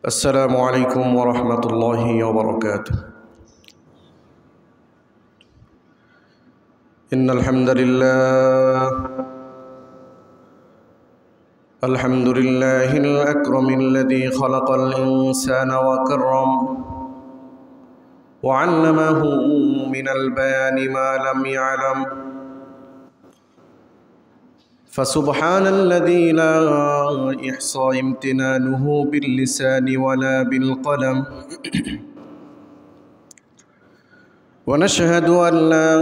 السلام عليكم ورحمة الله وبركاته. إن الحمد لله الأكرم الذي خلق الإنسان وكرم وعلمه من البيان ما لم يعلم، فسبحان الذي لا يحصى امتنانه باللسان ولا بالقلم. ونشهد أن لا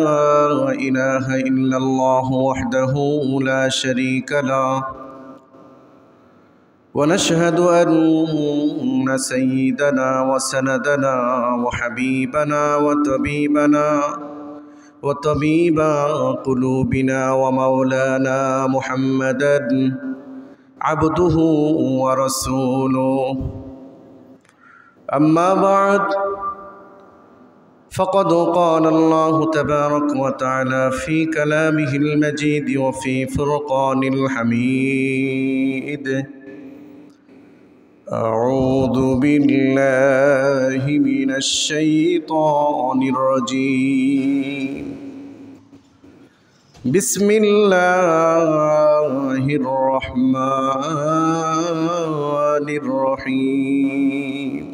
إله إلا الله وحده لا شريك له، ونشهد أن سيدنا وسندنا وحبيبنا وطبيب قلوبنا ومولانا محمدا عبده ورسوله. أما بعد، فقد قال الله تبارك وتعالى في كلامه المجيد وفي فرقان الحميد: أعوذ بالله من الشيطان الرجيم. بسم الله الرحمن الرحيم.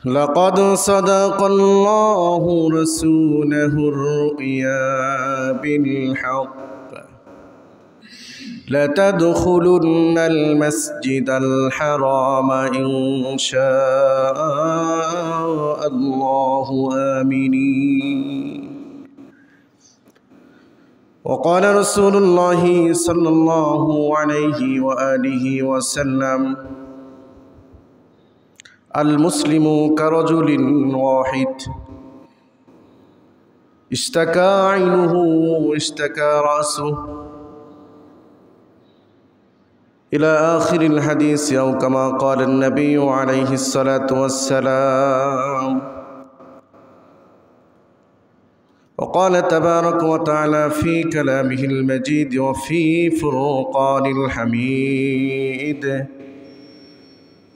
لقد صدق الله رسوله الرؤيا بالحق لتدخلن المسجد الحرام إن شاء الله آمنين. وقال رسول الله صلى الله عليه وآله وسلم: المسلم كرجل واحد، اشتكى عينه واشتكى رأسه، إلى آخر الحديث، أو كما قال النبي عليه الصلاة والسلام. وقال تبارك وتعالى في كلامه المجيد وفي فرقان الحميد: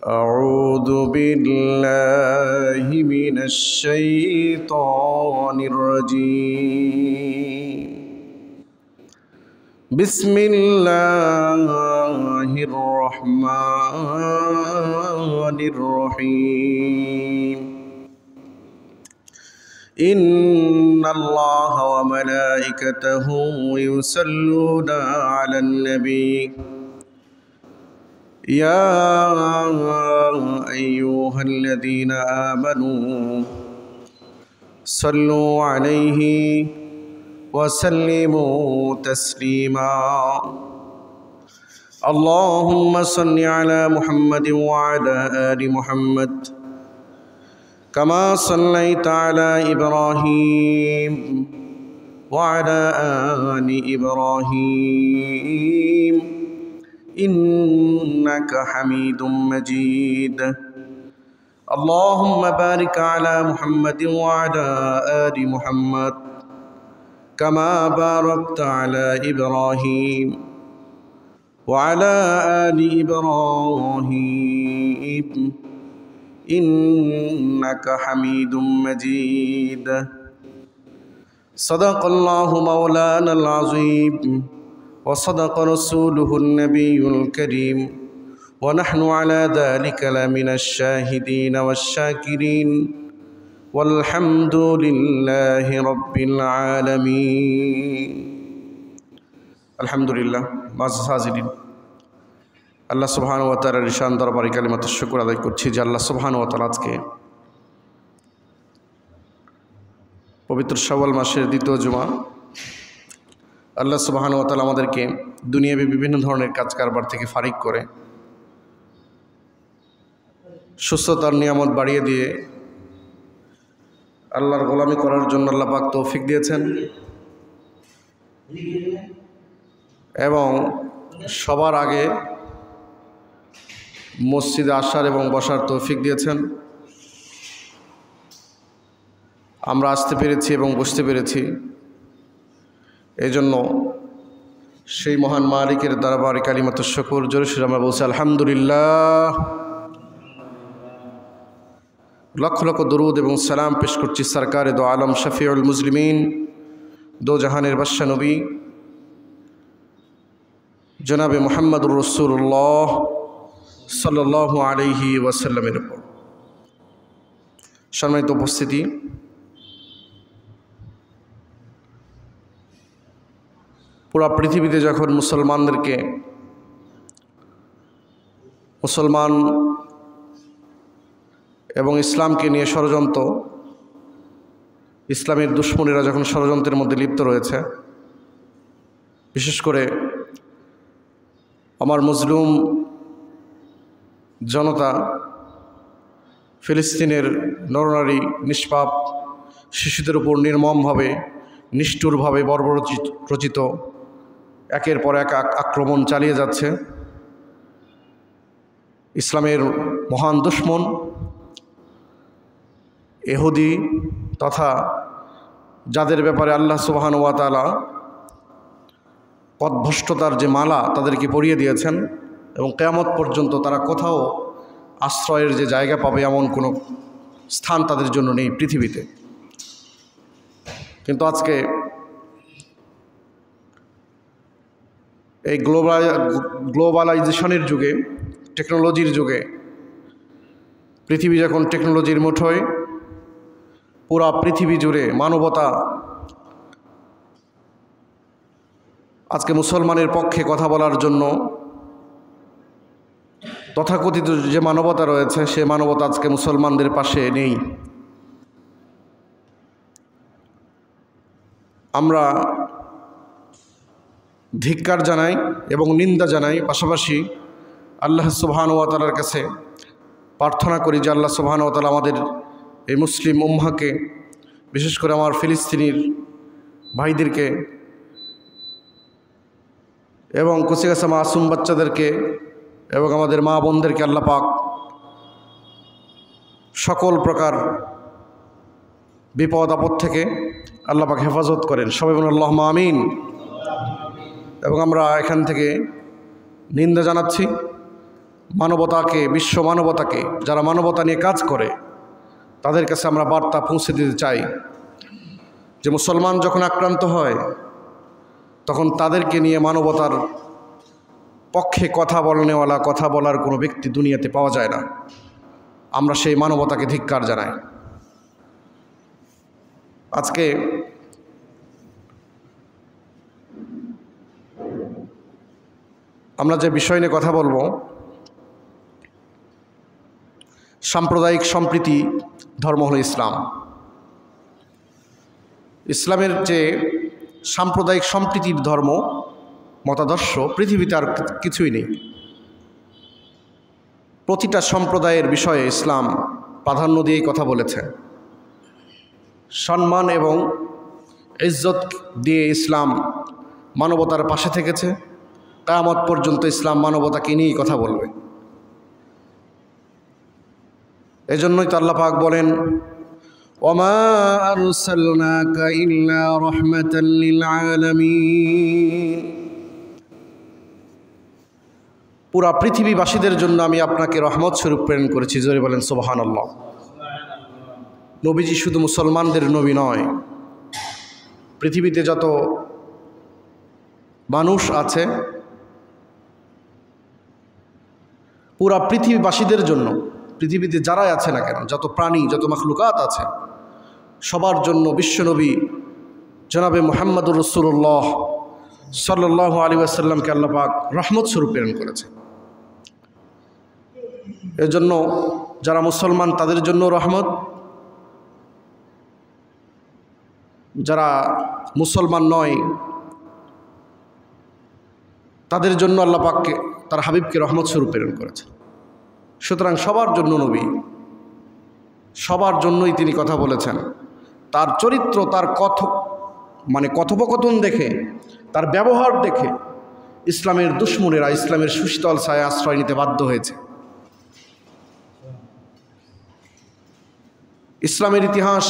أعوذ بالله من الشيطان الرجيم. بسم الله الرحمن الرحيم. إن الله وملائكته يصلون على النبي يا أيها الذين آمنوا صلوا عليه وسلموا تسليما. اللهم صل على محمد وعلى آل محمد كما صليت على إبراهيم وعلى آل إبراهيم إنك حميد مجيد. اللهم بارك على محمد وعلى آل محمد كما باركت على إبراهيم وعلى آل إبراهيم إنك حميد مجيد. صدق الله مولانا العظيم وصدق رسوله النبي الكريم، ونحن على ذلك لمن الشاهدين والشاكرين، والحمد لله رب العالمين। আলহামদুলিল্লাহ। মুআজ্জাজ হাজিরিন, আল্লাহ সুবহানাহু ওয়া তাআলার শান দরবারে কালিমাতুশ শুকর আদায় করছি যে আল্লাহ সুবহানাহু ওয়া তাআলা আজকে পবিত্র শাওয়াল মাসের দ্বিতীয় জুমা, আল্লাহ সুবহানাহু ওয়া তাআলা আমাদেরকে দুনিয়াবি বিভিন্ন ধরনের কাজ কারবার থেকে ফারিক করে সুস্থতার নিয়ামত বাড়িয়ে দিয়ে আল্লাহর গোলামি করার জন্য আল্লাহ পাক তৌফিক দিয়েছেন এবং সবার আগে মসজিদে আসার এবং বসার তৌফিক দিয়েছেন। আমরা আসতে পেরেছি এবং বসতে পেরেছি, এই জন্য সেই মহান মালিকের দরবারে কালিমাত শুকর জোরে সোরে আমরা বলছি আলহামদুলিল্লাহ। লক্ষ লক্ষ দরুদ এবং সালাম পেশ করছি সরকারে দো আলম শফিউল মুসলিমিন দো জাহানের বাদশা নবী জনাবে মুহাম্মদুর রাসূলুল্লাহ সাল্লাল্লাহু আলাইহি ওয়াসাল্লামের উপর। সম্মানিত উপস্থিতি, পুরা পৃথিবীতে যখন মুসলমান এবং ইসলামকে নিয়ে ষড়যন্ত্র, ইসলামের দুশ্মনেরা যখন ষড়যন্ত্রের মধ্যে লিপ্ত রয়েছে, বিশেষ করে আমার মজলুম জনতা, ফিলিস্তিনের নরনারী নিষ্পাপ শিশুদের উপর নির্মমভাবে নিষ্ঠুরভাবে বর্বরচিত একের পর এক আক্রমণ চালিয়ে যাচ্ছে, ইসলামের মহান দুশমন ইহুদি তথা যাদের ব্যাপারে আল্লাহ সুবহানাহু ওয়া তাআলা পথভ্রষ্টতার যে মালা তাদেরকে পরিয়ে দিয়েছেন এবং কিয়ামত পর্যন্ত তারা কোথাও আশ্রয়ের যে জায়গা পাবে এমন কোনো স্থান তাদের জন্য নেই পৃথিবীতে। কিন্তু আজকে এই গ্লোবালাইজেশনের যুগে, টেকনোলজির যুগে, পৃথিবী যখন টেকনোলজির মুঠোয়, পুরা পৃথিবী জুড়ে মানবতা আজকে মুসলমানের পক্ষে কথা বলার জন্য তথাকথিত যে মানবতা রয়েছে সে মানবতা আজকে মুসলমানদের পাশে নেই। আমরা ধিক্কার জানাই এবং নিন্দা জানাই, পাশাপাশি আল্লাহ সুবহানাহু ওয়া তাআলার কাছে প্রার্থনা করি যে আল্লাহ সুবহানাহু ওয়া তাআলা আমাদের এই মুসলিম উম্মাহকে, বিশেষ করে আমার ফিলিস্তিনির ভাইদেরকে এবং কুচিকাঁচা মাসুম বাচ্চাদেরকে এবং আমাদের মা বোনদেরকে আল্লাহ পাক সকল প্রকার বিপদ আপদ থেকে আল্লাহ পাক হেফাজত করেন। সবাই বলুন আল্লাহুম্মা আমিন। এবং আমরা এখান থেকে নিন্দা জানাচ্ছি মানবতাকে, বিশ্ব মানবতাকে, যারা মানবতা নিয়ে কাজ করে তাদের কাছে আমরা বার্তা পৌঁছে দিতে চাই যে মুসলমান যখন আক্রান্ত হয় তখন তাদেরকে নিয়ে মানবতার পক্ষে কথা বলার কোনো ব্যক্তি দুনিয়াতে পাওয়া যায় না। আমরা সেই মানবতাকে ধিক্কার জানাই। আজকে আমরা যে বিষয় নিয়ে কথা বলবো, সাম্প্রদায়িক সম্প্রীতি ধর্ম হলো ইসলাম। ইসলামের যে সাম্প্রদায়িক সম্প্রীতির ধর্ম মতাদর্শ পৃথিবীতে আর কিছুই নেই। প্রতিটা সম্প্রদায়ের বিষয়ে ইসলাম প্রাধান্য দিয়েই কথা বলেছে। সম্মান এবং ইজ্জত দিয়ে ইসলাম মানবতার পাশে থেকেছে। কিয়ামত পর্যন্ত ইসলাম মানবতাকে নিয়েই কথা বলবে। এজন্যই তো আল্লাহ পাক বলেন, ওমা আরসালনাকা ইল্লা রাহমাতাল লিল আলামিন, পুরা পৃথিবীবাসীদের জন্য আমি আপনাকে রহমত স্বরূপ প্রেরণ করেছি। জোরে বলেন সুবহানাল্লাহ। নবীজি শুধু মুসলমানদের নবী নয়, পৃথিবীতে যত মানুষ আছে পুরা পৃথিবীবাসীদের জন্য, পৃথিবীতে যারাই আছে না কেন, যত প্রাণী, যত মাখলুকাত আছে, সবার জন্য বিশ্বনবী জনাবে মুহাম্মদুর রাসূলুল্লাহ সাল্লাল্লাহু আলাইহি ওয়াসাল্লামকে আল্লাহ পাক রহমত স্বরূপ প্রেরণ করেছে। এর জন্য যারা মুসলমান তাদের জন্য রহমত, যারা মুসলমান নয় তাদের জন্য আল্লাহ পাককে তার হাবিবকে রহমত স্বরূপ প্রেরণ করেছে। সুতরাং সবার জন্য নবী, সবার জন্যই তিনি কথা বলেছেন। তার চরিত্র, তার কথোপকথন দেখে, তার ব্যবহার দেখে ইসলামের দুশমনেরা ইসলামের সুশীতল ছায়া আশ্রয় নিতে বাধ্য হয়েছে। ইসলামের ইতিহাস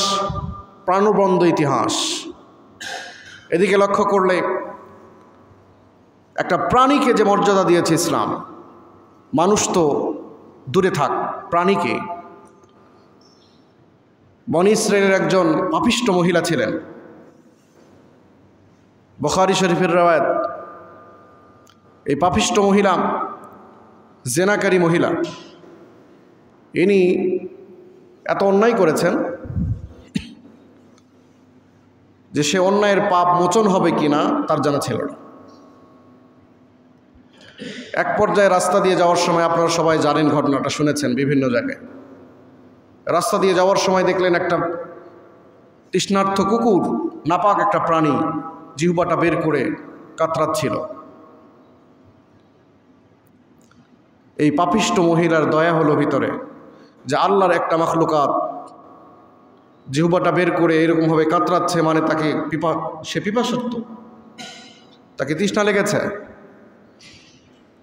প্রাণবন্ত ইতিহাস। এদিকে লক্ষ্য করলে একটা প্রাণীকে যে মর্যাদা দিয়েছে ইসলাম, মানুষ তো দূরে থাক, প্রাণীকে। বনী ইসরায়েলের একজন পাপিষ্ঠ মহিলা ছিলেন, বুখারী শরীফের রওয়ায়াত। এই পাপিষ্ঠ মহিলা, জেনাকারী মহিলা, ইনি এত অন্যায় করেছেন যে সে অন্যায়ের পাপ মোচন হবে কিনা তার জানা ছিল না। এক পর্যায়ে রাস্তা দিয়ে যাওয়ার সময়, আপনারা সবাই জানেন ঘটনাটা, শুনেছেন বিভিন্ন জায়গায়, রাস্তা দিয়ে যাওয়ার সময় দেখলেন একটা তৃষ্ণার্থ কুকুর, নাপাক একটা প্রাণী, জিহ্বাটা বের করে কাতরাচ্ছিল। এই পাপিষ্ঠ মহিলার দয়া হলো ভিতরে যে আল্লাহর একটা মাখলুকাত জিহ্বাটা বের করে এরকমভাবে কাতরাচ্ছে, মানে তাকে সে পিপাসার্থ, তাকে তৃষ্ণা লেগেছে।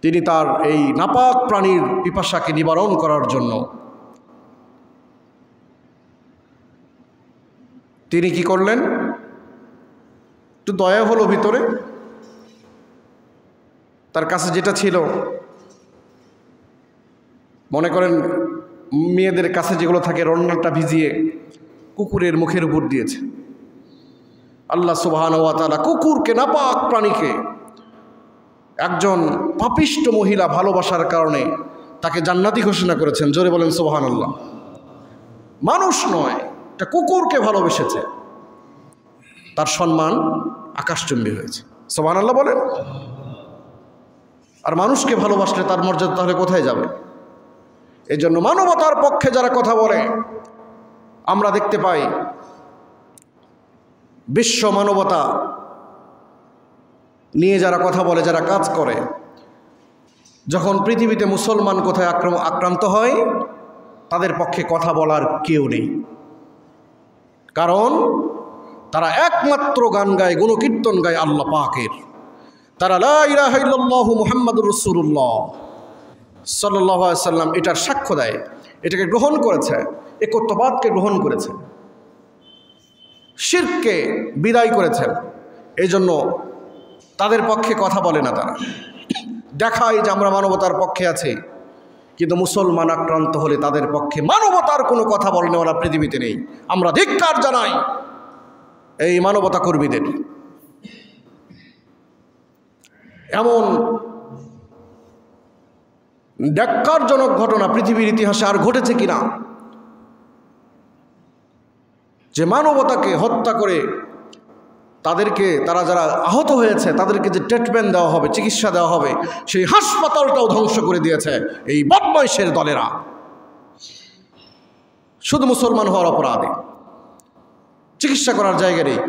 তিনি তার এই নাপাক প্রাণীর পিপাসাকে নিবারণ করার জন্য তিনি কি করলেন, একটু দয়া হলো ভিতরে, তার কাছে যেটা ছিল, মনে করেন মেয়েদের কাছে যেগুলো থাকে, রন্নাটা ভিজিয়ে কুকুরের মুখের উপর দিয়েছে। আল্লাহ সুবহানাহু ওয়া তাআলা কুকুরকে, নাপাক প্রাণীকে, একজন পাপিষ্ঠ মহিলা ভালোবাসার কারণে তাকে জান্নাতি ঘোষণা করেছেন। জোরে বলেন সুবহানাল্লাহ। মানুষ নয়, একটা কুকুরকে ভালোবেসেছে, তার সম্মান আকাশচুম্বী হয়েছে। সুবহানাল্লাহ বলেন। আর মানুষকে ভালোবাসলে তার মর্যাদা তাহলে কোথায় যাবে? এই জন্য মানবতার পক্ষে যারা কথা বলে, আমরা দেখতে পাই বিশ্ব মানবতা নিয়ে যারা কথা বলে, যারা কাজ করে, যখন পৃথিবীতে মুসলমান কোথায় আক্রান্ত হয়, তাদের পক্ষে কথা বলার কেউ নেই। কারণ তারা একমাত্র গান গায়, গুণকীর্তন গায় আল্লাহ পাকের। তারা লা ইলাহা ইল্লাল্লাহু মুহাম্মাদুর রাসূলুল্লাহ সাল্লাল্লাহু আলাইহি ওয়াসাল্লাম এটার সাক্ষ্য দেয়, এটাকে গ্রহণ করেছে, একত্ববাদকে গ্রহণ করেছে, শিরককে বিদায় করেছেন। এই জন্য তাদের পক্ষে কথা বলে না। তারা দেখায় যে আমরা মানবতার পক্ষে আছি, কিন্তু মুসলমান আক্রান্ত হলে তাদের পক্ষে মানবতার কোনো কথা বলনেওয়ালা পৃথিবীতে নেই। আমরা ধিক্কার জানাই এই মানবতা কর্মীদের। এমন ন্যাক্কারজনক ঘটনা পৃথিবীর ইতিহাসে আর ঘটেছে কিনা, যে মানবতাকে হত্যা করে তাদেরকে, তারা যারা আহত হয়েছে তাদেরকে যে ট্রিটমেন্ট দেওয়া হবে, চিকিৎসা দেওয়া হবে, সেই হাসপাতালটাও ধ্বংস করে দিয়েছে এই বদমাইশের দলেরা, শুধু মুসলমান হওয়ার অপরাধে। চিকিৎসা করার জায়গা নেই।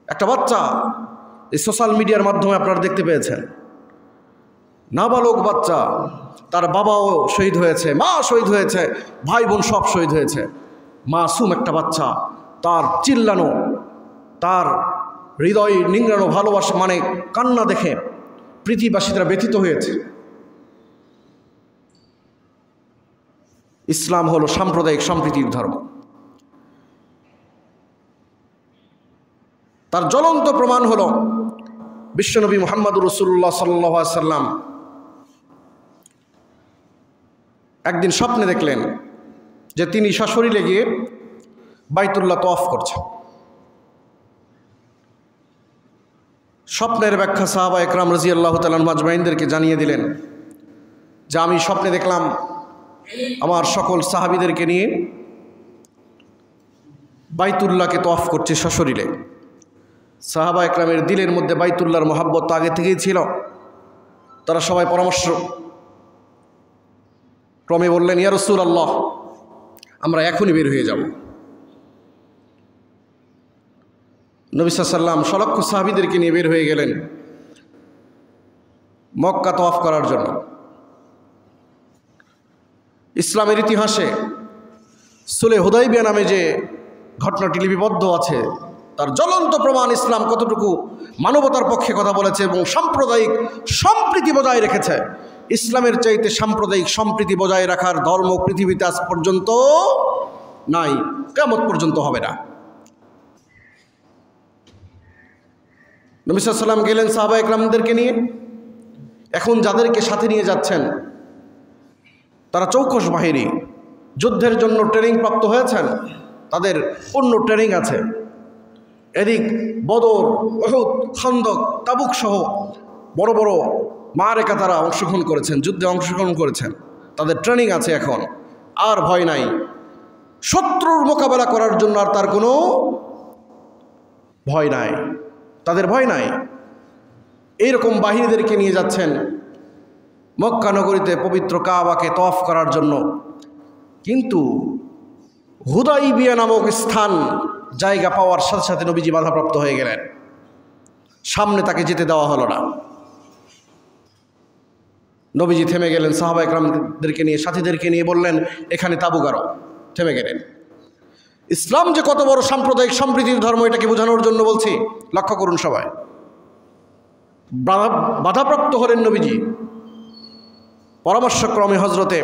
একটা বাচ্চা, এই সোশ্যাল মিডিয়ার মাধ্যমে আপনারা দেখতে পেয়েছেন, নাবালক বাচ্চা, তার বাবাও শহীদ হয়েছে, মা শহীদ হয়েছে, ভাই বোন সব শহীদ হয়েছে। মাসুম একটা বাচ্চা, তার চিল্লানো, তার হৃদয় নিংড়ানো ভালোবাসা, মানে কান্না দেখে পৃথিবীবাসীরা ব্যথিত হয়েছে। ইসলাম হলো সাম্প্রদায়িক সম্প্রীতির ধর্ম। তার জ্বলন্ত প্রমাণ হলো বিশ্বনবী মুহাম্মদুর রাসূলুল্লাহ সাল্লাল্লাহু আলাইহি ওয়াসাল্লাম একদিন স্বপ্নে দেখলেন যে তিনি সশরীরে গিয়ে বাইতুল্লাহ তওয়াফ করছেন। স্বপ্নের ব্যাখ্যা সাহাবা একরাম রাদিয়াল্লাহু তাআলা আজমাইনদেরকে জানিয়ে দিলেন যে আমি স্বপ্নে দেখলাম আমার সকল সাহাবীদেরকে নিয়ে বাইতুল্লাহকে তওয়াফ করছে সশরীরে। সাহাবা একরামের দিলের মধ্যে বাইতুল্লাহর মহাব্বত আগে থেকেই ছিল। তারা সবাই পরামর্শ ক্রমে বললেন, ইয়া রাসূলুল্লাহ, আমরা এখনই বের হয়ে যাব। নবী সাল্লাল্লাহু আলাইহি ওয়াসাল্লাম সলক্ষ সাহাবীদেরকে নিয়ে বের হয়ে গেলেন মক্কা তওয়াফ করার জন্য। ইসলামের ইতিহাসে সুলহ হুদাইবিয়া নামে যে ঘটনাটি লিপিবদ্ধ আছে, তার জ্বলন্ত প্রমাণ ইসলাম কতটুকু মানবতার পক্ষে কথা বলেছে এবং সাম্প্রদায়িক সম্প্রীতি বজায় রেখেছে। ইসলামের চাইতে সাম্প্রদায়িক সম্প্রীতি বজায় রাখার ধর্ম পৃথিবীতে আজ পর্যন্ত নাই, কিয়ামত পর্যন্ত হবে না। নবী সাল্লাল্লাহু আলাইহি ওয়াসাল্লাম গেলেন সাহাবা একরামদেরকে নিয়ে। এখন যাদেরকে সাথে নিয়ে যাচ্ছেন তারা চৌকস বাহিনী, যুদ্ধের জন্য ট্রেনিং প্রাপ্ত হয়েছেন, তাদের পূর্ণ ট্রেনিং আছে। এদিক বদর, উহুদ, খন্দক, তাবুক সহ বড় বড় মারেকা তারা অংশগ্রহণ করেছেন, যুদ্ধে অংশগ্রহণ করেছেন, তাদের ট্রেনিং আছে। এখন আর ভয় নাই, শত্রুর মোকাবেলা করার জন্য আর তার কোনো ভয় নাই, তাদের ভয় নাই। এইরকম বাহিনীদেরকে নিয়ে যাচ্ছেন মক্কা নগরীতে পবিত্র কাবাকে তওয়াফ করার জন্য। কিন্তু হুদাইবিয়া নামক স্থান জায়গা পাওয়ার সাথে সাথে নবীজি বাধাপ্রাপ্ত হয়ে গেলেন, সামনে তাকে যেতে দেওয়া হলো না। নবীজি থেমে গেলেন, সাহাবা একরামদেরকে নিয়ে, সাথীদেরকে নিয়ে বললেন এখানে তাঁবু গাড়ো, থেমে গেলেন। ইসলাম যে কত বড় সাম্প্রদায়িক সম্প্রীতির ধর্ম এটাকে বোঝানোর জন্য বলছি, লক্ষ্য করুন সবাই। বাধাপ্রাপ্ত হলেন নবীজি। পরামর্শক্রমে হজরতে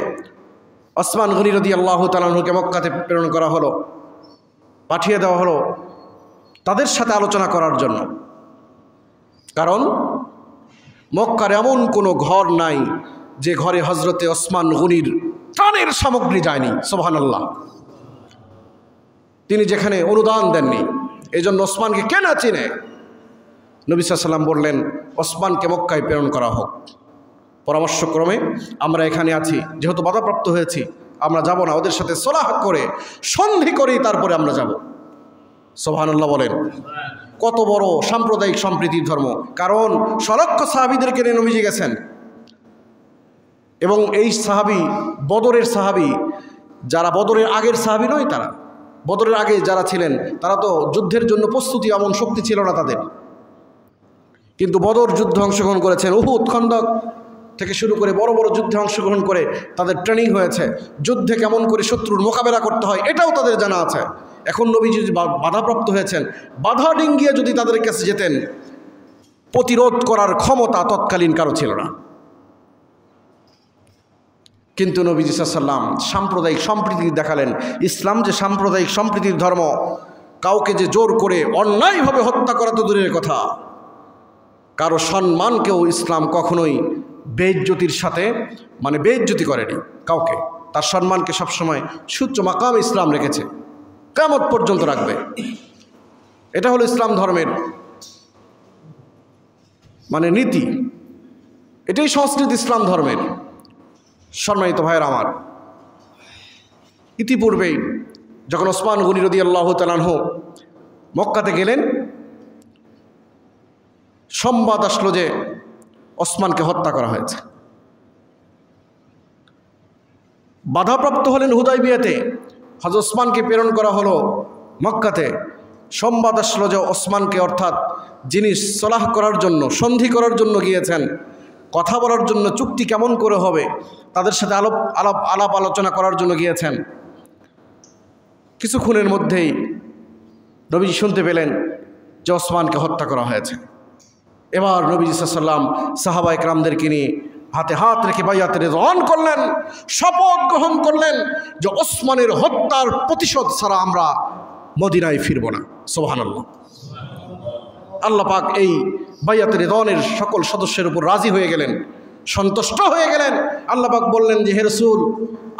ওসমান গনি রাদিয়াল্লাহু তাআলা আনহুকে মক্কাতে প্রেরণ করা হলো, পাঠিয়ে দেওয়া হলো তাদের সাথে আলোচনা করার জন্য। কারণ মক্কার এমন কোনো ঘর নাই যে ঘরে হজরতে ওসমান গনির ত্রাণের সামগ্রী যায়নি। সুবহানাল্লাহ। তিনি যেখানে অনুদান দেননি, এই জন্য ওসমানকে কে না চিনে। নবী সাল্লাল্লাহু আলাইহি ওয়াসাল্লাম বললেন ওসমানকে মক্কায় প্রেরণ করা হোক। পরামর্শক্রমে আমরা এখানে আছি, যেহেতু বাধাপ্রাপ্ত হয়েছি আমরা যাব না, ওদের সাথে সলাহ করে সন্ধি করেই তারপরে আমরা যাব। সুবহানাল্লাহ বলেন। কত বড় সাম্প্রদায়িক সম্প্রীতির ধর্ম। কারণ সলক্ষ সাহাবীদেরকে নিয়ে নবীজি গেছেন, এবং এই সাহাবী বদরের সাহাবী, যারা বদরের আগের সাহাবী নয়, তারা বদরের আগে যারা ছিলেন তারা তো যুদ্ধের জন্য প্রস্তুতি এমন শক্তি ছিল না তাদের, কিন্তু বদর যুদ্ধে অংশগ্রহণ করেছেন, উহুদ, খন্দক থেকে শুরু করে বড় বড় যুদ্ধে অংশগ্রহণ করে তাদের ট্রেনিং হয়েছে। যুদ্ধে কেমন করে শত্রুর মোকাবেলা করতে হয় এটাও তাদের জানা আছে। এখন নবীজি যদি বাধাপ্রাপ্ত হয়েছেন, বাধা ডিঙ্গিয়ে যদি তাদের কাছে যেতেন, প্রতিরোধ করার ক্ষমতা তৎকালীন কারো ছিল না। কিন্তু নবীজি সাল্লাল্লাহু আলাইহি ওয়াসাল্লাম সাম্প্রদায়িক সম্প্রীতি দেখালেন। ইসলাম যে সাম্প্রদায়িক সম্প্রীতির ধর্ম, কাউকে যে জোর করে অন্যায়ভাবে হত্যা করা তো দূরের কথা, কারো সম্মানকেও ইসলাম কখনোই বেইজ্জতির সাথে বেইজ্জতি করেনি কাউকে। তার সম্মানকে সবসময় সুচ্চ মাকাম ইসলাম রেখেছে, কিয়ামত পর্যন্ত রাখবে। এটা হলো ইসলাম ধর্মের নীতি, এটাই সংস্কৃতি ইসলাম ধর্মের। সম্মানিত ভাইয়ের আমার, ইতিপূর্বেই যখন ওসমান গনি রাদিয়াল্লাহু তাআলা আনহু মক্কাতে গেলেন, সংবাদ আসলো যে ওসমানকে হত্যা করা হয়েছে। বাধাপ্রাপ্ত হলেন হুদাইবিয়াতে, হযরত ওসমানকে প্রেরণ করা হলো মক্কাতে। সংবাদ আসলো যে ওসমানকে, অর্থাৎ যিনি সলাহ করার জন্য, সন্ধি করার জন্য গিয়েছেন, কথা বলার জন্য, চুক্তি কেমন করে হবে তাদের সাথে আলাপ আলোচনা করার জন্য গিয়েছেন, কিছুক্ষণের মধ্যেই নবীজি শুনতে পেলেন যে ওসমানকে হত্যা করা হয়েছে। এবার নবীজি সাল্লাল্লাহু আলাইহি ওয়াসাল্লাম সাহাবা একরামদেরকে নিয়ে হাতে হাত রেখে বাইয়াতে রিদওয়ান করলেন, শপথ গ্রহণ করলেন যে ওসমানের হত্যার প্রতিশোধ ছাড়া আমরা মদিনায় ফিরব না। সুবহানাল্লাহ। আল্লাহ পাক এই বাইয়াতে রিদওয়ানের সকল সদস্যের উপর রাজি হয়ে গেলেন, সন্তুষ্ট হয়ে গেলেন। আল্লাহ পাক বললেন যে হে রাসূল,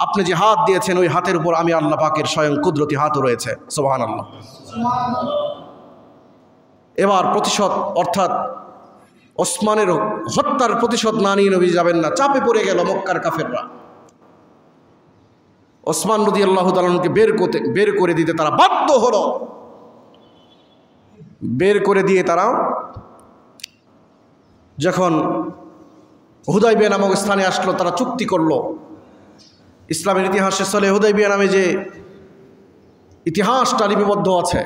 আপনি যে হাত দিয়েছেন ওই হাতের উপর আমি আল্লাহ পাকের স্বয়ং কুদরতি হাতও রয়েছে। সুবহানাল্লাহ। এবার প্রতিশোধ, অর্থাৎ ওসমানের হত্যার প্রতিশোধ না নিয়ে নবী যাবেন না। চাপে পড়ে গেল মক্কার কাফেররা। ওসমান রাদিয়াল্লাহু তাআলা আনহুকে বের করে দিতে তারা বাধ্য হলো। বের করে দিয়ে তারা যখন হুদাইবিয়া নামক স্থানে আসলো, তারা চুক্তি করলো। ইসলামের ইতিহাসে চলে হুদাইবিয়া নামে যে ইতিহাসটা লিপিবদ্ধ আছে,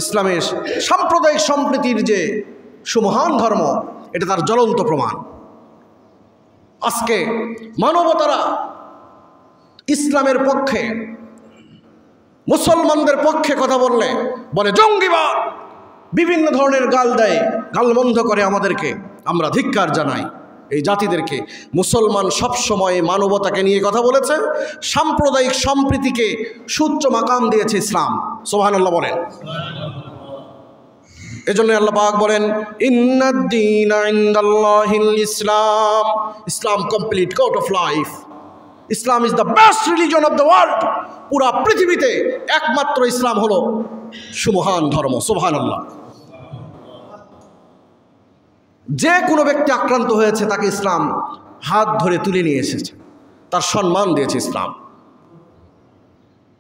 ইসলামের সাম্প্রদায়িক সম্প্রীতির যে সুমহান ধর্ম, এটা তার জ্বলন্ত প্রমাণ। আজকে মানবতারা ইসলামের পক্ষে, মুসলমানদের পক্ষে কথা বলে জঙ্গিবাদ, বিভিন্ন ধরনের গাল দেয়, গালমন্দ করে আমাদেরকে। আমরা ধিক্কার জানাই এই জাতিদেরকে। মুসলমান সবসময় মানবতাকে নিয়ে কথা বলেছে, সাম্প্রদায়িক সম্প্রীতিকে সুচ্চ মাকাম দিয়েছে ইসলাম। সুবহানাল্লাহ বলেন। এজন্য আল্লাহ পাক বলেন ইন্নাদ-দীনা ইনদাল্লাহিল ইসলাম, Islam complete code of life. Islam is the best religion of the world. পুরা পৃথিবীতে একমাত্র ইসলাম হলো সুমহান ধর্ম। সুবহানাল্লাহ। যে কোনো ব্যক্তি আক্রান্ত হয়েছে তাকে ইসলাম হাত ধরে তুলে নিয়ে এসেছে, তার সম্মান দিয়েছে ইসলাম।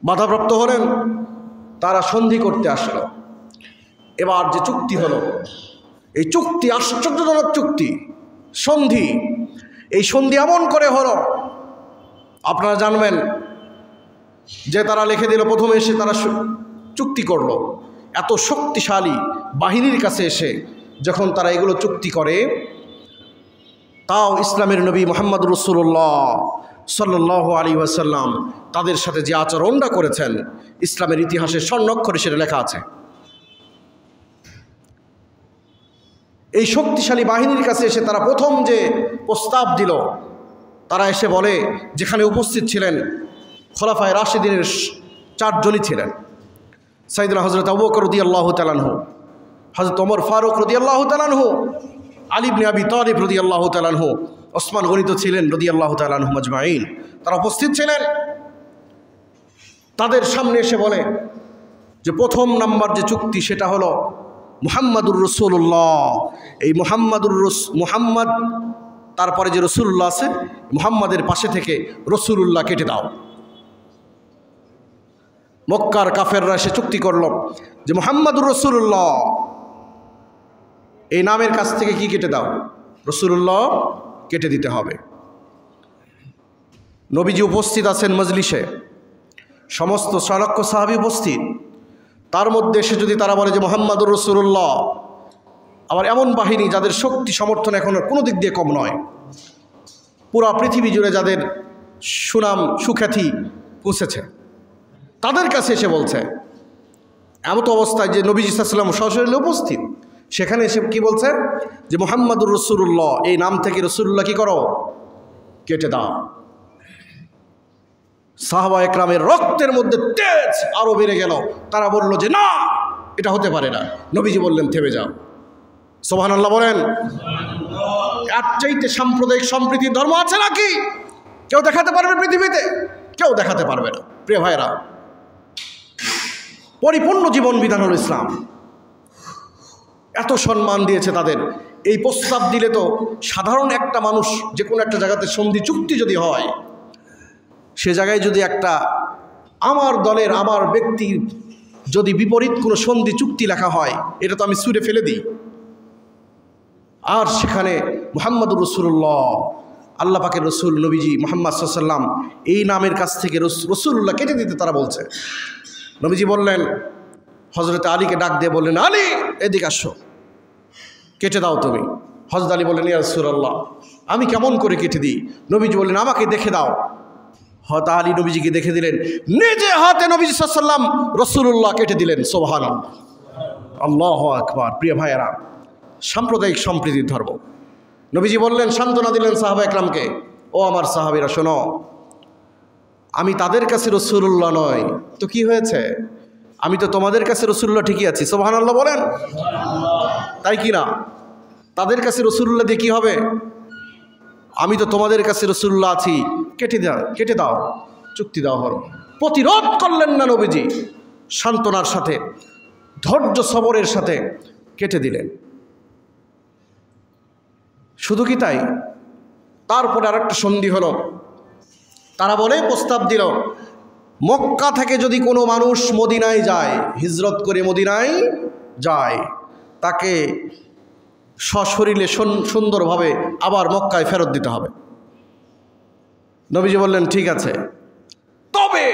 বাধাপ্রাপ্ত হলেন, তারা সন্ধি করতে আসলো। এবার যে চুক্তি হলো, এই চুক্তি আশ্চর্যজনক চুক্তি, সন্ধি। এই সন্ধি এমন করে হলো, আপনারা জানবেন যে তারা লিখে দিল, প্রথমে এসে তারা চুক্তি করলো। এত শক্তিশালী বাহিনীর কাছে এসে যখন তারা এগুলো চুক্তি করে, তাও ইসলামের নবী মুহাম্মদ রাসূলুল্লাহ সাল্লাল্লাহু আলাইহি ওয়াসাল্লাম তাদের সাথে যে আচরণটা করেছেন, ইসলামের ইতিহাসে স্বর্ণাক্ষরে সেটা লেখা আছে। এই শক্তিশালী বাহিনীর কাছে এসে তারা প্রথম যে প্রস্তাব দিল, তারা এসে বলে, যেখানে উপস্থিত ছিলেন খোলাফায়ে রাশিদিনের 4 জনই ছিলেন, সাইয়েদনা হযরত আবু বকর রাদিয়াল্লাহু তাআলা আনহু, হযরত ওমর ফারুক রাদিয়াল্লাহু তাআলা আনহু, আলী ইবনে আবি তালিব রাদিয়াল্লাহু তাআলা আনহু, ওসমান গনি তো ছিলেন রাদিয়াল্লাহু তাআলা আনহুম আজমাইন। তারা উপস্থিত ছিলেন। তাদের সামনে এসে বলে যে প্রথম নাম্বার যে চুক্তি সেটা হলো মুহাম্মাদুর রাসূলুল্লাহ। এই মুহাম্মদ, তারপরে যে রাসূলুল্লাহ আছে, মুহাম্মাদের পাশে থেকে রাসূলুল্লাহ কেটে দাও। মক্কার কাফেররা এসে চুক্তি করল যে মুহাম্মাদুর রাসূলুল্লাহ এই নামের কাছ থেকে কি কেটে দাও, রাসূলুল্লাহ কেটে দিতে হবে। নবীজি উপস্থিত আছেন মজলিসে, সমস্ত 6 লক্ষ সাহাবী উপস্থিত। তার মধ্যে এসে যদি তারা বলে যে মুহাম্মাদুর রাসূলুল্লাহ, আবার এমন বাহিনী যাদের শক্তি সমর্থন এখন কোনো দিক দিয়ে কম নয়, পুরা পৃথিবী জুড়ে যাদের সুনাম সুখ্যাতি পৌঁছেছে, তাদের কাছে এসে বলছে, এমত অবস্থায় যে নবী সাল্লাল্লাহু আলাইহি ওয়াসাল্লাম সরাসরি উপস্থিত, সেখানে এসে কি বলছে যে মুহাম্মাদুর রাসূলুল্লাহ এই নাম থেকে রাসূলুল্লাহ কি করো, কেটে দাও। সাহাবা একরামের রক্তের মধ্যে তেজ আরো বেড়ে গেল। তারা বলল যে না, এটা হতে পারে না। নবীজি বললেন থেমে যাও। সুবহানাল্লাহ বলেন। এর চাইতে সাম্প্রদায়িক সম্প্রীতির ধর্ম আছে নাকি? কেউ দেখাতে পারবে পৃথিবীতে? কেউ দেখাতে পারবে না। প্রিয় ভাইরা, পরিপূর্ণ জীবন বিধান হল ইসলাম। এত সম্মান দিয়েছে তাদের। এই প্রস্তাব দিলে তো সাধারণ একটা মানুষ যে কোনো একটা জায়গাতে সন্ধি চুক্তি যদি হয়, সে জায়গায় যদি একটা আমার দলের আমার ব্যক্তির যদি বিপরীত কোনো সন্ধি চুক্তি লেখা হয়, এটা তো আমি ছুঁড়ে ফেলে দিই। আর সেখানে মুহাম্মাদুর রাসূলুল্লাহ, আল্লাহ পাকের রসুল নবীজি মুহাম্মদ সাল্লাল্লাহু আলাইহি ওয়াসাল্লাম এই নামের কাছ থেকে রাসূলুল্লাহ কেটে দিতে তারা বলছে। নবীজি বললেন, হযরত আলীকে ডাক দিয়ে বললেন, আলী এদিকে আসো, কেটে দাও তুমি। হযরত আলী বললেন, ইয়া রাসূলুল্লাহ আমি কেমন করে কেটে দিই? নবীজি বললেন, আমাকে দেখে দাও। হযরত আলী নবীজিকে দেখে দিলেন, নিজে হাতে নবীজি সাল্লাল্লাহু আলাইহি ওয়াসাল্লাম রাসূলুল্লাহ কেটে দিলেন। সুবহানাল্লাহ, আল্লাহু আকবার। প্রিয় ভাইয়েরা, সাম্প্রদায়িক সম্প্রীতির ধর্ম। নবীজি বললেন, সান্ত্বনা দিলেন সাহাবা একরামকে, ও আমার সাহাবীরা শোনো, আমি তাদের কাছে রাসূলুল্লাহ নয় তো কি হয়েছে, আমি তো তোমাদের কাছে রাসূলুল্লাহ ঠিকই আছি। সুবহানাল্লাহ বলেন। তাই কি না? তাদের কাছে রাসূলুল্লাহ দিয়ে কি হবে? আমি তো তোমাদের কাছে রাসূলুল্লাহ আছি, কেটে দাও, চুক্তি দাও হলো। প্রতিরোধ করলেন না নবীজি, সান্ত্বনার সাথে ধৈর্য সবরের সাথে কেটে দিলেন। শুধু কি তাই, তারপরে আরেকটা সন্ধি হলো। তারা বলে, প্রস্তাব দিল, মক্কা থেকে যদি কোনো মানুষ মদিনায় যায়, হিজরত করে মদিনায় যায়, তাকে সশরীরে সুন্দরভাবে আবার মক্কায় ফেরত দিতে হবে। নবীজি বললেন, ঠিক আছে, তবে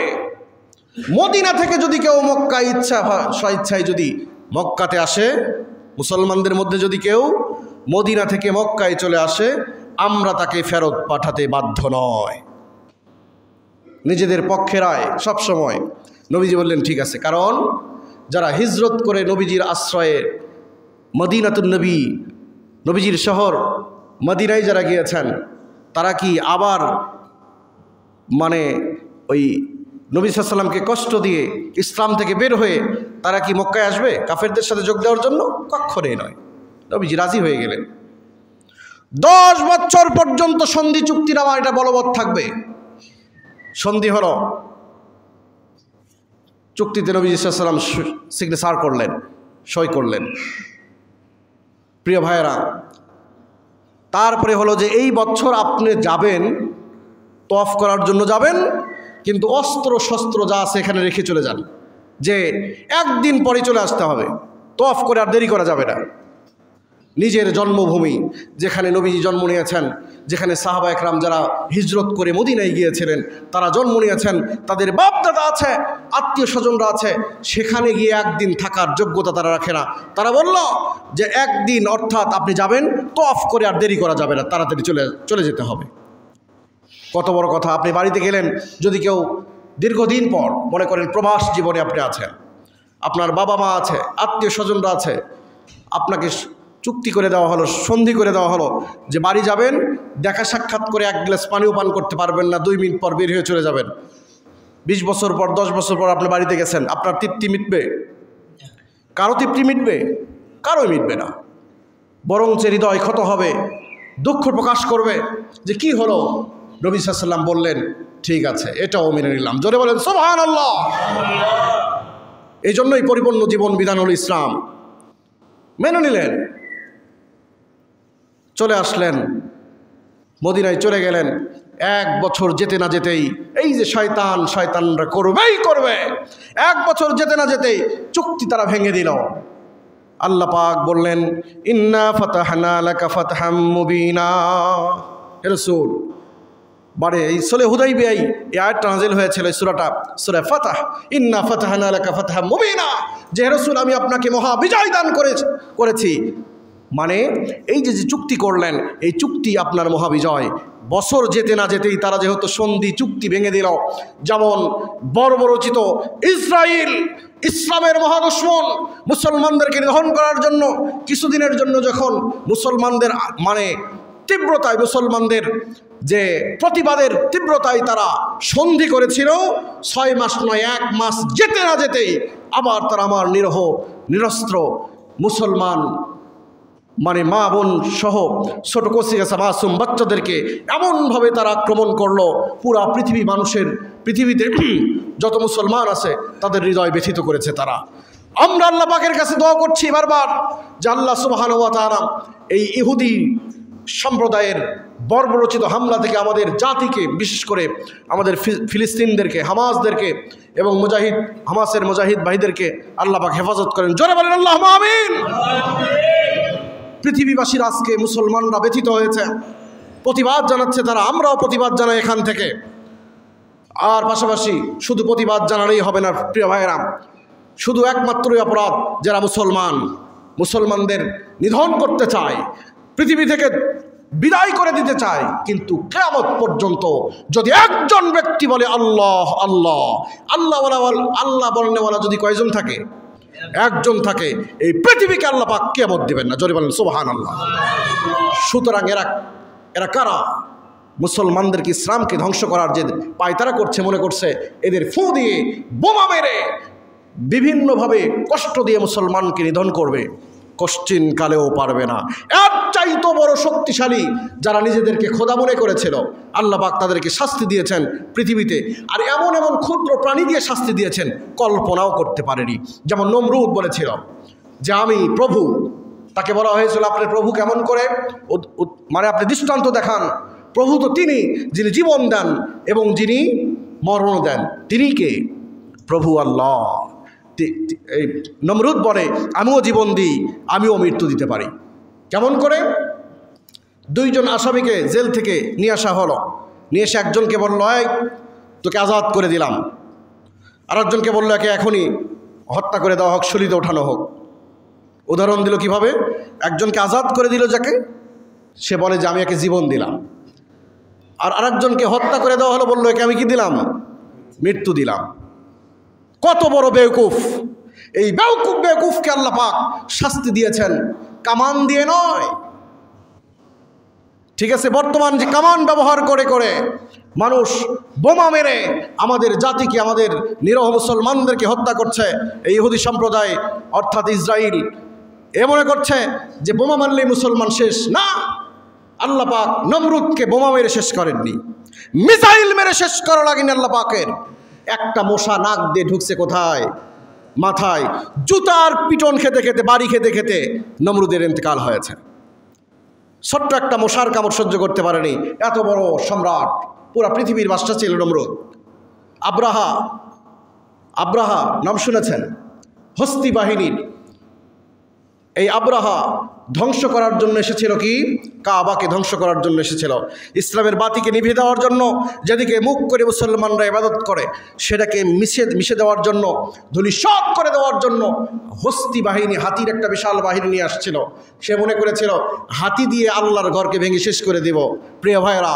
মদিনা থেকে যদি কেউ মক্কায় স্বেচ্ছায় যদি মক্কাতে আসে, মুসলমানদের মধ্যে যদি কেউ মদিনা থেকে মক্কায় চলে আসে, আমরা তাকে ফেরত পাঠাতে বাধ্য নয়। নিজেদের পক্ষের রায় সবসময়। নবীজি বললেন, ঠিক আছে, কারণ যারা হিজরত করে নবীজির আশ্রয়ে মদিনাতুন নবী, নবীজির শহর মদিনায় যারা গিয়েছেন, তারা কি আবার ওই নবী সাল্লাল্লাহু আলাইহি ওয়াসাল্লামকে কষ্ট দিয়ে ইসলাম থেকে বের হয়ে তারা কি মক্কায় আসবে কাফেরদের সাথে যোগ দেওয়ার জন্য? কক্ষণেই নয়। নবীজি রাজি হয়ে গেলেন। 10 বছর পর্যন্ত সন্ধি চুক্তিনামা এটা বলবৎ থাকবে। সন্ধি হলো, চুক্তিতে নবী সাল্লাল্লাহু আলাইহি ওয়াসাল্লাম সিগনেচার করলেন, সই করলেন। প্রিয় ভাইয়েরা, তারপরে হলো যে এই বছর আপনি যাবেন, তওয়াফ করার জন্য যাবেন, কিন্তু অস্ত্র শস্ত্র যা আছে এখানে রেখে চলে যান, যে একদিন পরে চলে আসতে হবে, তওয়াফ করে আর দেরি করা যাবে না। নিজের জন্মভূমি যেখানে নবীজি জন্ম নিয়েছেন, যেখানে সাহাবা একরাম যারা হিজরত করে মদিনায় গিয়েছিলেন তারা জন্ম নিয়েছেন, তাদের বাপ দাদা আছে, আত্মীয় স্বজনরা আছে, সেখানে গিয়ে একদিন থাকার যোগ্যতা তারা রাখে না। তারা বলল যে একদিন অর্থাৎ আপনি যাবেন, তওয়াফ করে আর দেরি করা যাবে না, তাড়াতাড়ি চলে যেতে হবে। কত বড় কথা! আপনি বাড়িতে গেলেন, যদি কেউ দীর্ঘদিন পর, মনে করেন প্রবাস জীবনে আপনি আছেন, আপনার বাবা মা আছে, আত্মীয় স্বজনরা আছে, আপনাকে চুক্তি করে দেওয়া হলো, সন্ধি করে দেওয়া হলো যে বাড়ি যাবেন, দেখা সাক্ষাৎ করে 1 গ্লাস পানিও পান করতে পারবেন না, 2 মিনিট পর বের হয়ে চলে যাবেন। 20 বছর পর, 10 বছর পর আপনি বাড়িতে গেছেন, আপনার তৃপ্তি মিটবে? কারো তৃপ্তি মিটবে? কারোই মিটবে না। বরং যে হৃদয় ক্ষত হবে, দুঃখ প্রকাশ করবে যে কি হলো। নবী সাল্লাল্লাহু আলাইহি ওয়াসাল্লাম বললেন, ঠিক আছে, এটাও মেনে নিলাম। জোরে বলেন সুবহানাল্লাহ। এই জন্যই পরিপূর্ণ জীবন বিধান হল ইসলাম। মেনে নিলেন, চলে আসলেন, মদিনায় চলে গেলেন। 1 বছর যেতে না যেতেই এই যে শয়তানরা করবেই করবে, 1 বছর যেতে না যেতেই চুক্তি তারা ভেঙে দিল। আল্লাহ পাক বললেন, ইন্না ফাতাহনা লাকা ফাতহাম মুবিনা। হে রাসূল, বারে এই সূরা হুদাইবিয়ায় এই আয়াতটা নাযিল হয়েছিল, সূরা ফাতহ, ইন্না ফাতাহনা লাকা ফাতহাম মুবিনা, যে হে রাসূল আমি আপনাকে মহা বিজয় দান করেছি। মানে এই যে চুক্তি করলেন, এই চুক্তি আপনার মহাবিজয়। বছর যেতে না যেতেই তারা যেহেতু সন্ধি চুক্তি ভেঙে দিল। যেমন বর্বরচিত ইসরায়েল, ইসলামের মহাদুশমন, মুসলমানদেরকে নিধন করার জন্য কিছুদিনের জন্য যখন মুসলমানদের মানে তীব্রতায়, মুসলমানদের যে প্রতিবাদের তীব্রতায় তারা সন্ধি করেছিল, 6 মাস নয় 1 মাস যেতে না যেতেই আবার তারা আমার নিরহ নিরস্ত্র মুসলমান মানে মা বোন সহ ছোট কচি মাসুম বাচ্চাদেরকে এমনভাবে তারা আক্রমণ করলো, পুরা পৃথিবীতে যত মুসলমান আছে তাদের হৃদয় ব্যথিত করেছে তারা। আমরা আল্লাহ পাকের কাছে দোয়া করছি বারবার যে আল্লাহ সুবহানাহু ওয়া তাআলা এই ইহুদি সম্প্রদায়ের বর্বরচিত হামলা থেকে আমাদের জাতিকে, বিশেষ করে আমাদের ফিলিস্তিনদেরকে, হামাসদেরকে এবং হামাসের মুজাহিদ ভাইদেরকে আল্লাহ পাক হেফাজত করেন। জোরে বলেন আল্লাহুম্মা আমিন। পৃথিবীবাসীর আজকে মুসলমানরা ব্যথিত হয়েছে, প্রতিবাদ জানাচ্ছে তারা, আমরাও প্রতিবাদ জানাই এখান থেকে। আর পাশাপাশি শুধু প্রতিবাদ জানালেই হবে না প্রিয় ভাইয়েরা, শুধু একমাত্রই অপরাধ যারা মুসলমানদের নিধন করতে চায়, পৃথিবী থেকে বিদায় করে দিতে চায়, কিন্তু কিয়ামত পর্যন্ত যদি একজন ব্যক্তি বলে আল্লাহ আল্লাহ আল্লাহ আল্লাহ বলনেওয়ালা যদি কয়জন থাকে? একজন থাকে, এই পৃথিবীকে আল্লাহ পাক কিয়ামত দিবেন না। জোরে বলেন সুবহানাল্লাহ। সুতরাং এরা কারা? মুসলমানদেরকে, ইসলামকে ধ্বংস করার যে পায়তারা করছে, মনে করছে এদের ফু দিয়ে বোমা মেরে বিভিন্নভাবে কষ্ট দিয়ে মুসলমানকে নিধন করবে, কশ্চিন কালেও পারবে না। এর চাইতো বড় শক্তিশালী যারা নিজেদেরকে খোদা মনে করেছিল, আল্লাহ পাক তাদেরকে শাস্তি দিয়েছেন পৃথিবীতে। আর এমন এমন ক্ষুদ্র প্রাণী দিয়ে শাস্তি দিয়েছেন কল্পনাও করতে পারেনি। যেমন নমরুদ বলেছিল যে আমি প্রভু, তাকে বলা হয়েছিল আপনার প্রভু কেমন করে, মানে আপনি দৃষ্টান্ত দেখান। প্রভু তো তিনি যিনি জীবন দেন এবং যিনি মরণ দেন, তিনি কে? প্রভু আল্লাহ। এই নমরুদ বলে আমিও জীবন দিই, আমিও মৃত্যু দিতে পারি। কেমন করে? 2 জন আসামিকে জেল থেকে নিয়ে আসা হলো, নিয়ে এসে একজনকে বলল এই তোকে আজাদ করে দিলাম, আর একজনকে বললো একে এখনই হত্যা করে দেওয়া হোক, শরীরে ওঠানো হোক। উদাহরণ দিল কিভাবে? একজনকে আজাদ করে দিল যাকে, সে বলে যে আমি একে জীবন দিলাম, আর আরেকজনকে হত্যা করে দেওয়া হলো, বললো একে আমি কি দিলাম? মৃত্যু দিলাম। কত বড় বেওকুফ! এই বেওকুফকে আল্লাহ পাক শাস্তি দিয়েছেন কামান দিয়ে নয়, ঠিক আছে, বর্তমান যে কামান ব্যবহার করে করে মানুষ বোমা মেরে আমাদের জাতিকে, আমাদের নিরহ মুসলমানদেরকে হত্যা করছে, এই ইহুদি সম্প্রদায় অর্থাৎ ইসরায়েল এ মনে করছে যে বোমা মারলেই মুসলমান শেষ। না, আল্লাহ পাক নমরুদকে বোমা মেরে শেষ করেননি, মিসাইল মেরে শেষ করা লাগেনি আল্লাহ পাকের। একটা মশা নাক দিয়ে ঢুকছে কোথায়? মাথায়। জুতার পিটন খেতে খেতে, বাড়ি খেতে খেতে নমরুদের ইন্তেকাল হয়েছে। ছোট্ট একটা মশার কামড় সহ্য করতে পারেনি, এত বড় সম্রাট, পুরা পৃথিবীর বাদশা ছিল নমরুদ। আব্রাহা নাম শুনেছেন? হস্তি বাহিনীর এই আব্রাহা ধ্বংস করার জন্য এসেছিল কি? কাবাকে ধ্বংস করার জন্য এসেছিল, ইসলামের বাতিকে নিভিয়ে দেওয়ার জন্য। যেদিকে মুখ করে মুসলমানরা ইবাদত করে সেটাকে মিশে দেওয়ার জন্য, ধূলিসাৎ করে দেওয়ার জন্য হস্তি বাহিনী, হাতির একটা বিশাল বাহিনী নিয়ে আসছিল। সে মনে করেছিল হাতি দিয়ে আল্লাহর ঘরকে ভেঙে শেষ করে দেব। প্রিয় ভাইরা,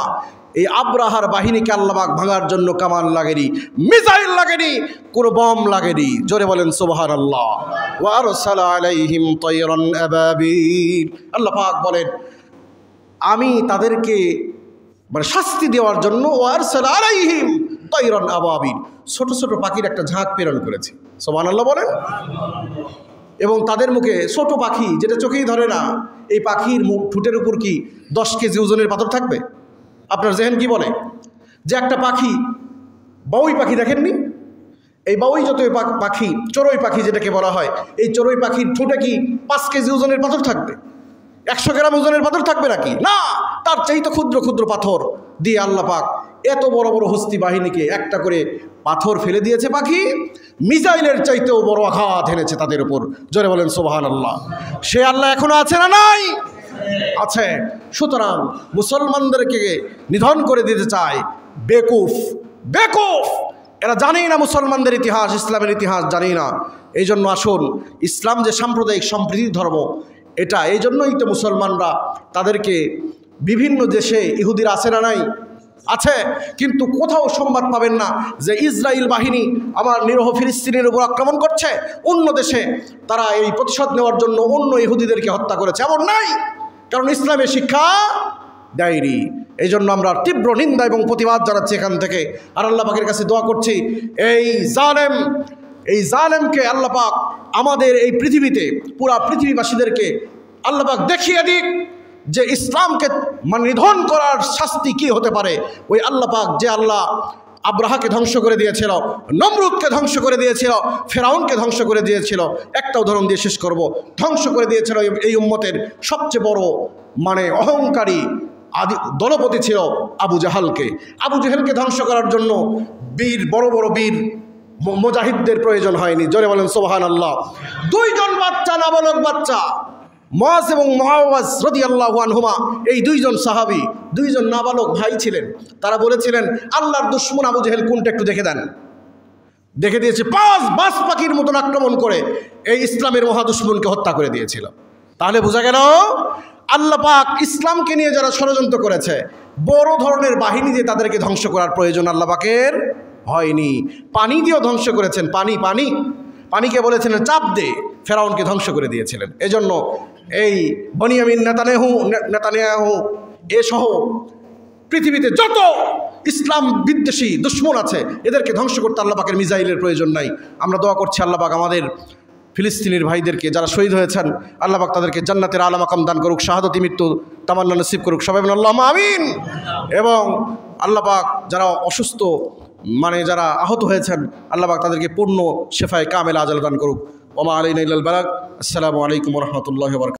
এই আব্রাহার বাহিনীকে আল্লাহ পাক ভাঙার জন্য কামান লাগেনি, মিসাইল লাগেনি, কোনো বম লাগেনি। জোরে বলেন সুবহানাল্লাহ। ওয়া আরসালা আলাইহিম তায়রান আবাবিল। আল্লাহ পাক বলেন আমি তাদেরকে মানে শাস্তি দেওয়ার জন্য ওয়া আরসালা আলাইহিম তায়রান আবাবিল, ছোট ছোট পাখির একটা ঝাঁক প্রেরণ করেছি। সুবহানাল্লাহ বলেন। এবং তাদের মুখে ছোট পাখি যেটা চোখেই ধরে না, এই পাখির মুখ ঠোঁটের উপর কি 10 কেজি ওজনের পাথর থাকবে? আপনার জেহেন কি বলে যে একটা পাখি, বাউই পাখি দেখেননি? এই বাউই যত পাখি, চড়ুই পাখি যেটাকে বলা হয়, এই চড়ুই পাখির ঠোঁটে কি 5 কেজি ওজনের পাথর থাকবে? 100 গ্রাম ওজনের পাথর থাকবে নাকি? না, তার চাইতে ক্ষুদ্র ক্ষুদ্র পাথর দিয়ে আল্লাহ পাক এত বড় বড় হস্তি বাহিনীকে একটা করে পাথর ফেলে দিয়েছে। পাখি মিসাইলের চাইতেও বড় আঘাত এনেছে তাদের উপর। জোরে বলেন সুবহানাল্লাহ। সে আল্লাহ এখনো আছে না নাই? আছে। সুতরাং মুসলমানদেরকে নিধন করে দিতে চায় বেকুফ। এরা জানেই না মুসলমানদের ইতিহাস, ইসলামের ইতিহাস জানেই না। এই জন্য আসুন, ইসলাম যে সাম্প্রদায়িক সম্প্রীতির ধর্ম, এটা এই জন্যই তো মুসলমানরা তাদেরকে বিভিন্ন দেশে, ইহুদিরা আছে না নাই? আছে। কিন্তু কোথাও সংবাদ পাবেন না যে ইসরায়েল বাহিনী আমার নিরহ ফিলিস্তিনের উপর আক্রমণ করছে, অন্য দেশে তারা এই প্রতিশোধ নেওয়ার জন্য অন্য ইহুদিদেরকে হত্যা করেছে, এমন নাই। কারণ ইসলামের শিক্ষা দেয়নি। এই জন্য আমরা তীব্র নিন্দা এবং প্রতিবাদ জানাচ্ছি এখান থেকে। আর আল্লাহ পাকের কাছে দোয়া করছি এই জালেমকে আল্লাহ পাক আমাদের এই পৃথিবীতে, পুরা পৃথিবীবাসীদেরকে আল্লাহ পাক দেখিয়ে দিক যে ইসলামকে নিধন করার শাস্তি কি হতে পারে। ওই আল্লাহ পাক যে আল্লাহ আব্রাহাকে ধ্বংস করে দিয়েছিল, নমরুদকে ধ্বংস করে দিয়েছিল, ফেরাউনকে ধ্বংস করে দিয়েছিল, একটা উদাহরণ দিয়ে শেষ করব, ধ্বংস করে দিয়েছিল এই উম্মতের সবচেয়ে বড় অহংকারী দলপতি ছিল আবু জাহেলকে ধ্বংস করার জন্য বড় বড় বীর মুজাহিদদের প্রয়োজন হয়নি। জোরে বলেন সুবহানাল্লাহ। 2 জন বাচ্চা, নাবালক বাচ্চা, মুআজ এবং মুআওয়াজ রাদিয়াল্লাহু আনহুমা, এই 2 জন সাহাবী, 2 জন নাবালক ভাই ছিলেন। তারা বলেছিলেন আল্লাহর দুশমন আবু জাহেল কোনটা একটু দেখে দেন। দেখে দিয়েছে, 5 বাস পাখির মতন আক্রমণ করে এই ইসলামের মহাদুশমনকে হত্যা করে দিয়েছিল। তাহলে বোঝা গেল আল্লাহ পাক ইসলামকে নিয়ে যারা ষড়যন্ত্র করেছে, বড় ধরনের বাহিনী দিয়ে তাদেরকে ধ্বংস করার প্রয়োজন আল্লাহ পাকের হয়নি। পানি দিয়েও ধ্বংস করেছেন। পানিকে বলেছিলেন চাপ দে, ফেরাউনকে ধ্বংস করে দিয়েছিলেন। এজন্য এই বনিয়ামিন নেতানিয়াহু এসহ পৃথিবীতে যত ইসলাম বিদ্বেষী দুশ্মন আছে, এদেরকে ধ্বংস করতে আল্লাহ পাকের মিসাইলের প্রয়োজন নাই। আমরা দোয়া করছি আল্লাহ পাক আমাদের ফিলিস্তিনের ভাইদেরকে যারা শহীদ হয়েছেন, আল্লাহ পাক তাদেরকে জান্নাতের আলা মাকাম দান করুক, শাহাদতি মৃত্যু তামান্না নসিব করুক। সবাই বলেন আল্লাহুম্মা আমিন। এবং আল্লাহ পাক যারা অসুস্থ, যারা আহত হয়েছেন, আল্লাহ পাক তাদেরকে পূর্ণ শেফায়ে কামেলা আজাল দান করুক। ওয়া মা আলাইনা ইল্লাল বালাগ। আসসালামু আলাইকুম ওয়া রাহমাতুল্লাহি ওয়া বারাকাতুহু।